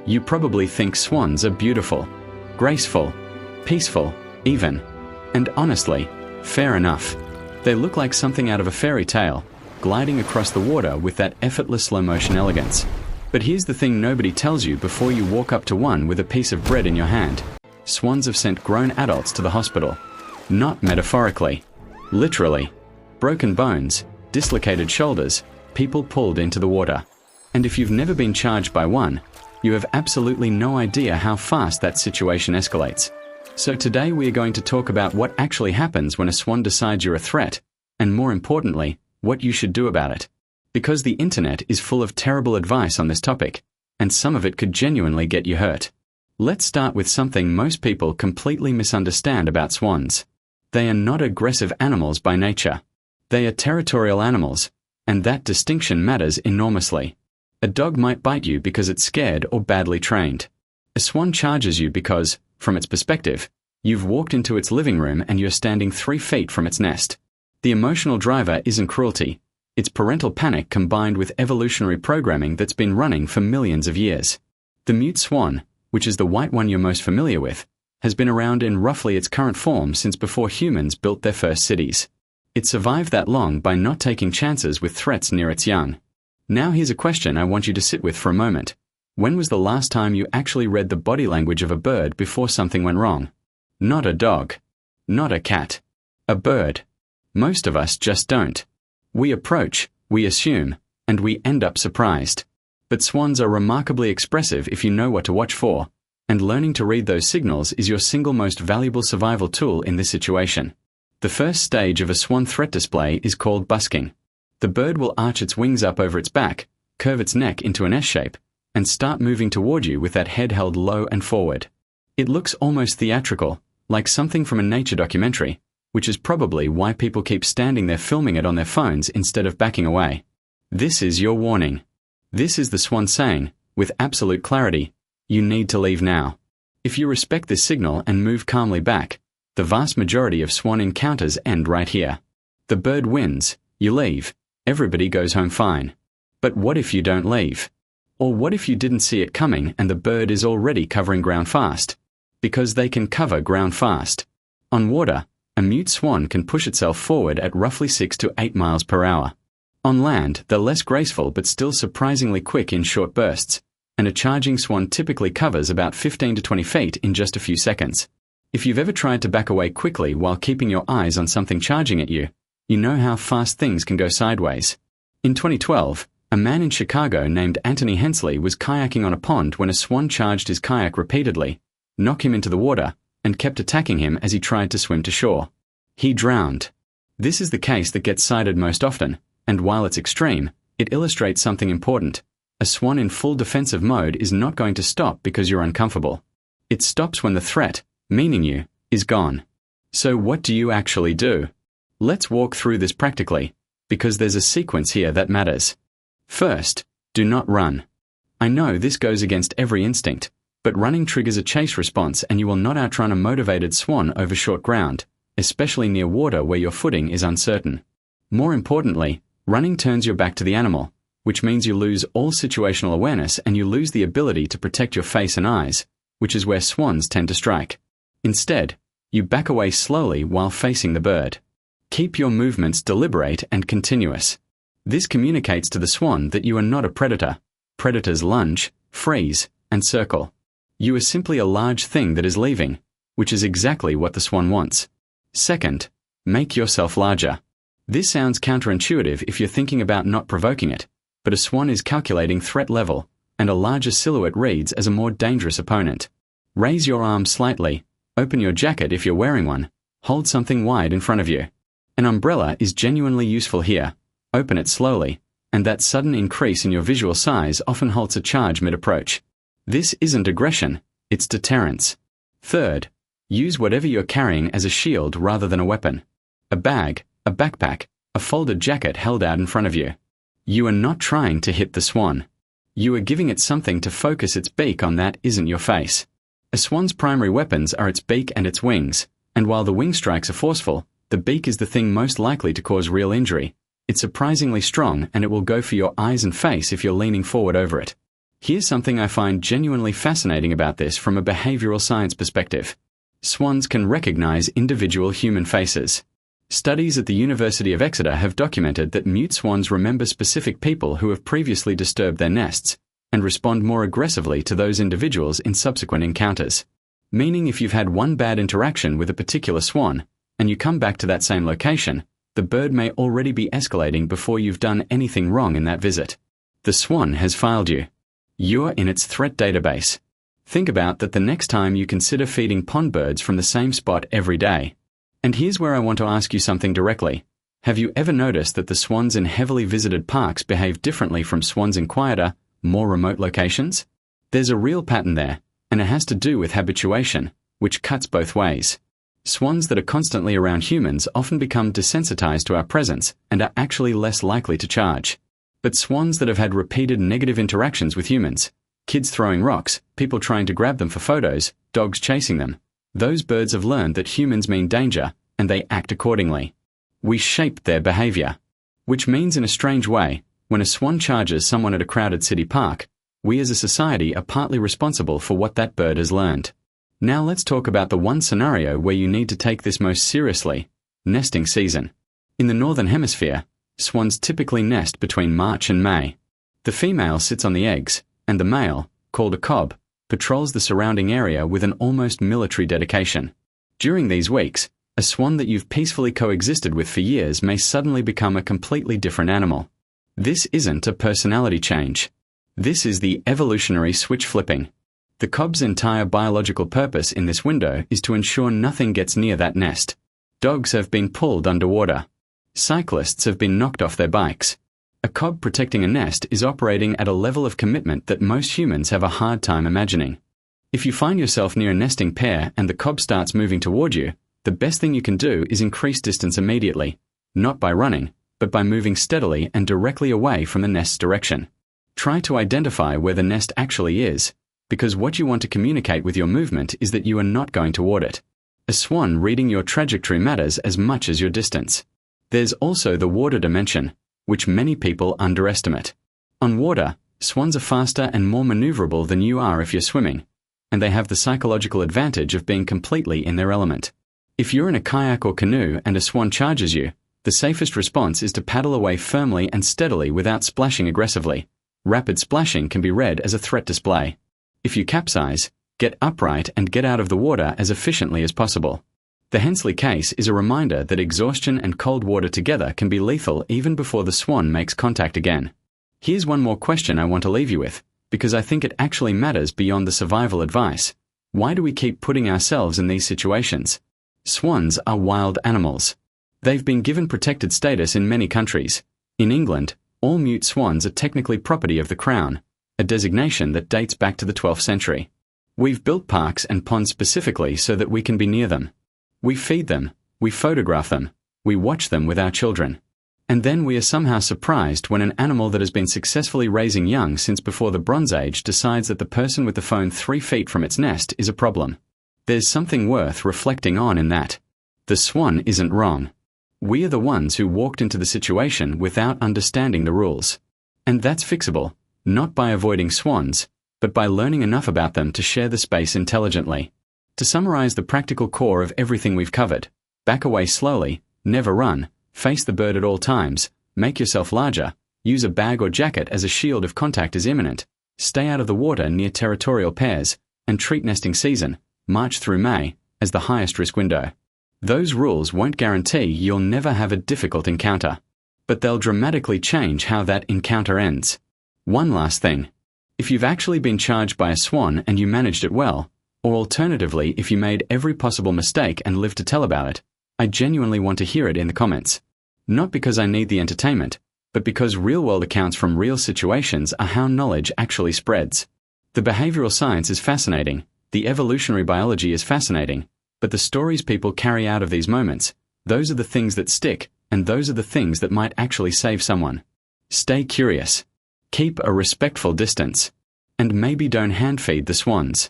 You probably think swans are beautiful, graceful, peaceful, even. And honestly, fair enough. They look like something out of a fairy tale, gliding across the water with that effortless slow-motion elegance. But here's the thing nobody tells you before you walk up to one with a piece of bread in your hand. Swans have sent grown adults to the hospital. Not metaphorically. Literally. Broken bones, dislocated shoulders, people pulled into the water. And if you've never been charged by one, you have absolutely no idea how fast that situation escalates. So today we are going to talk about what actually happens when a swan decides you're a threat, and more importantly, what you should do about it. Because the internet is full of terrible advice on this topic, and some of it could genuinely get you hurt. Let's start with something most people completely misunderstand about swans. They are not aggressive animals by nature. They are territorial animals, and that distinction matters enormously. A dog might bite you because it's scared or badly trained. A swan charges you because, from its perspective, you've walked into its living room and you're standing 3 feet from its nest. The emotional driver isn't cruelty. It's parental panic combined with evolutionary programming that's been running for millions of years. The mute swan, which is the white one you're most familiar with, has been around in roughly its current form since before humans built their first cities. It survived that long by not taking chances with threats near its young. Now here's a question I want you to sit with for a moment. When was the last time you actually read the body language of a bird before something went wrong? Not a dog. Not a cat. A bird. Most of us just don't. We approach, we assume, and we end up surprised. But swans are remarkably expressive if you know what to watch for, and learning to read those signals is your single most valuable survival tool in this situation. The first stage of a swan threat display is called busking. The bird will arch its wings up over its back, curve its neck into an S shape, and start moving toward you with that head held low and forward. It looks almost theatrical, like something from a nature documentary, which is probably why people keep standing there filming it on their phones instead of backing away. This is your warning. This is the swan saying, with absolute clarity, you need to leave now. If you respect this signal and move calmly back, the vast majority of swan encounters end right here. The bird wins, you leave, everybody goes home fine. But what if you don't leave? Or what if you didn't see it coming and the bird is already covering ground fast? Because they can cover ground fast. On water, a mute swan can push itself forward at roughly 6 to 8 miles per hour. On land, they're less graceful but still surprisingly quick in short bursts, and a charging swan typically covers about 15 to 20 feet in just a few seconds. If you've ever tried to back away quickly while keeping your eyes on something charging at you, you know how fast things can go sideways. In 2012, a man in Chicago named Anthony Hensley was kayaking on a pond when a swan charged his kayak repeatedly, knocked him into the water, and kept attacking him as he tried to swim to shore. He drowned. This is the case that gets cited most often, and while it's extreme, it illustrates something important. A swan in full defensive mode is not going to stop because you're uncomfortable. It stops when the threat, meaning you, is gone. So what do you actually do? Let's walk through this practically, because there's a sequence here that matters. First, do not run. I know this goes against every instinct, but running triggers a chase response and you will not outrun a motivated swan over short ground, especially near water where your footing is uncertain. More importantly, running turns your back to the animal, which means you lose all situational awareness and you lose the ability to protect your face and eyes, which is where swans tend to strike. Instead, you back away slowly while facing the bird. Keep your movements deliberate and continuous. This communicates to the swan that you are not a predator. Predators lunge, freeze, and circle. You are simply a large thing that is leaving, which is exactly what the swan wants. Second, make yourself larger. This sounds counterintuitive if you're thinking about not provoking it, but a swan is calculating threat level, and a larger silhouette reads as a more dangerous opponent. Raise your arm slightly, open your jacket if you're wearing one, hold something wide in front of you. An umbrella is genuinely useful here. Open it slowly, and that sudden increase in your visual size often halts a charge mid-approach. This isn't aggression, it's deterrence. Third, use whatever you're carrying as a shield rather than a weapon. A bag, a backpack, a folded jacket held out in front of you. You are not trying to hit the swan. You are giving it something to focus its beak on that isn't your face. A swan's primary weapons are its beak and its wings, and while the wing strikes are forceful, the beak is the thing most likely to cause real injury. It's surprisingly strong and it will go for your eyes and face if you're leaning forward over it. Here's something I find genuinely fascinating about this from a behavioral science perspective. Swans can recognize individual human faces. Studies at the University of Exeter have documented that mute swans remember specific people who have previously disturbed their nests and respond more aggressively to those individuals in subsequent encounters. Meaning if you've had one bad interaction with a particular swan and you come back to that same location, the bird may already be escalating before you've done anything wrong in that visit. The swan has filed you. You're in its threat database. Think about that the next time you consider feeding pond birds from the same spot every day. And here's where I want to ask you something directly. Have you ever noticed that the swans in heavily visited parks behave differently from swans in quieter, more remote locations? There's a real pattern there, and it has to do with habituation, which cuts both ways. Swans that are constantly around humans often become desensitized to our presence and are actually less likely to charge. But swans that have had repeated negative interactions with humans, kids throwing rocks, people trying to grab them for photos, dogs chasing them, those birds have learned that humans mean danger, and they act accordingly. We shaped their behavior. Which means in a strange way, when a swan charges someone at a crowded city park, we as a society are partly responsible for what that bird has learned. Now let's talk about the one scenario where you need to take this most seriously: nesting season. In the Northern Hemisphere, swans typically nest between March and May. The female sits on the eggs, and the male, called a cob, patrols the surrounding area with an almost military dedication. During these weeks, a swan that you've peacefully coexisted with for years may suddenly become a completely different animal. This isn't a personality change. This is the evolutionary switch flipping. The cob's entire biological purpose in this window is to ensure nothing gets near that nest. Dogs have been pulled underwater. Cyclists have been knocked off their bikes. A cob protecting a nest is operating at a level of commitment that most humans have a hard time imagining. If you find yourself near a nesting pair and the cob starts moving toward you, the best thing you can do is increase distance immediately, not by running, but by moving steadily and directly away from the nest's direction. Try to identify where the nest actually is, because what you want to communicate with your movement is that you are not going toward it. A swan reading your trajectory matters as much as your distance. There's also the water dimension, which many people underestimate. On water, swans are faster and more maneuverable than you are if you're swimming, and they have the psychological advantage of being completely in their element. If you're in a kayak or canoe and a swan charges you, the safest response is to paddle away firmly and steadily without splashing aggressively. Rapid splashing can be read as a threat display. If you capsize, get upright and get out of the water as efficiently as possible. The Hensley case is a reminder that exhaustion and cold water together can be lethal even before the swan makes contact again. Here's one more question I want to leave you with, because I think it actually matters beyond the survival advice. Why do we keep putting ourselves in these situations? Swans are wild animals. They've been given protected status in many countries. In England, all mute swans are technically property of the Crown, a designation that dates back to the 12th century. We've built parks and ponds specifically so that we can be near them. We feed them, we photograph them, we watch them with our children. And then we are somehow surprised when an animal that has been successfully raising young since before the Bronze Age decides that the person with the phone 3 feet from its nest is a problem. There's something worth reflecting on in that. The swan isn't wrong. We are the ones who walked into the situation without understanding the rules. And that's fixable, not by avoiding swans, but by learning enough about them to share the space intelligently. To summarize the practical core of everything we've covered: back away slowly, never run, face the bird at all times, make yourself larger, use a bag or jacket as a shield if contact is imminent, stay out of the water near territorial pairs, and treat nesting season, March through May, as the highest risk window. Those rules won't guarantee you'll never have a difficult encounter, but they'll dramatically change how that encounter ends. One last thing. If you've actually been charged by a swan and you managed it well, or alternatively if you made every possible mistake and lived to tell about it, I genuinely want to hear it in the comments. Not because I need the entertainment, but because real-world accounts from real situations are how knowledge actually spreads. The behavioral science is fascinating, the evolutionary biology is fascinating, but the stories people carry out of these moments, those are the things that stick, and those are the things that might actually save someone. Stay curious. Keep a respectful distance. And maybe don't hand feed the swans.